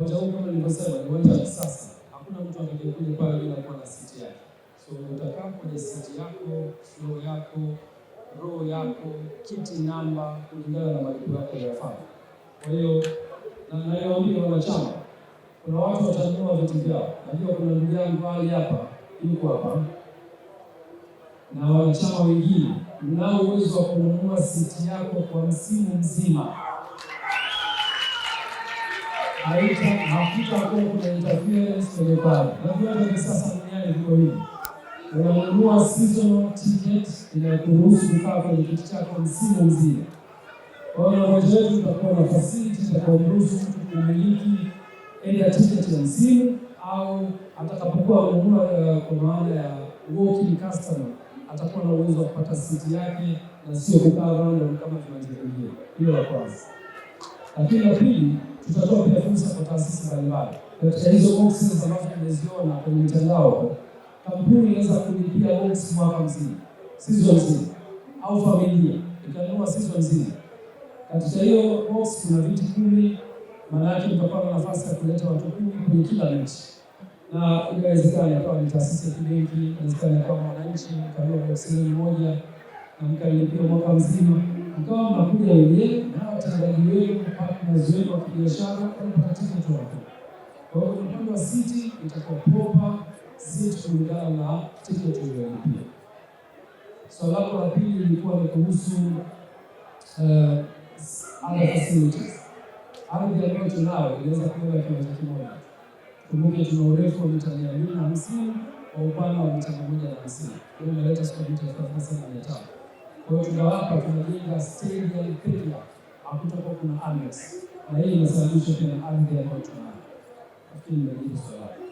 uwanja huu kama nilivyosema ni uwanja wa kisasa. Hakuna mtu atakayekuja pale bila kuwa na siti yake. So utakaa kwenye siti yako, flow yako, row yako, kiti namba kulingana na malipo yako yanayofaa. Kwa hiyo na nawaambia wanachama, kuna watu watanunua viti vyao. Najua kuna ndugu yangu hali hapa, yuko hapa. Na wanachama wengine, mnao uwezo wa kununua siti yako kwa msimu mzima. Hakutakuwa kuna interference kwenye pale. Na viwanja vya sasa duniani viko hivi. Unanunua seasonal ticket inayokuruhusu kukaa kwenye kiti chako msimu mzima. Kwa hiyo uwanja wetu utakuwa na facility itakayoruhusu mtu kumiliki aidha ticket ya msimu au atakapokuwa anunua kwa maana ya walking customer atakuwa na uwezo wa kupata siti yake na sio kukaa random kama viwanja vingine. Hiyo la kwanza. Lakini la pili, tutatoa pia fursa kwa taasisi mbalimbali. Katika hizo boxes ambazo tumeziona kwenye mitandao, kampuni inaweza kulipia box mwaka mzima, season nzima, au familia ikanunua season nzima. Katika hiyo box kuna viti 10, maana yake mtakuwa na nafasi ya kuleta watu 10 kwenye kila mechi. Na inawezekana kama ni taasisi ya kibenki, inawezekana kama mwananchi kanunua box moja na mkalipia mwaka mzima. Mkawa mnakuja wenyewe na watendaji wenu, partners wenu wa kibiashara, wanapata tiketi wako. Kwa hiyo upande wa siti itakuwa proper seat kulingana na tiketi uliyolipia. Swali lako la pili lilikuwa ni kuhusu other facilities. Ardhi ambayo tunayo inaweza kubeba kiwanja kimoja. Kumbuke tuna urefu wa mita 250 kwa upana wa mita 150. Hiyo inaleta square mita 37,500. Kwa hiyo tunajenga stadium pekee, hakutakuwa kuna annex. Na hii inasababisha pia ardhi ambayo tunayo. Nafikiri nimejibu swali.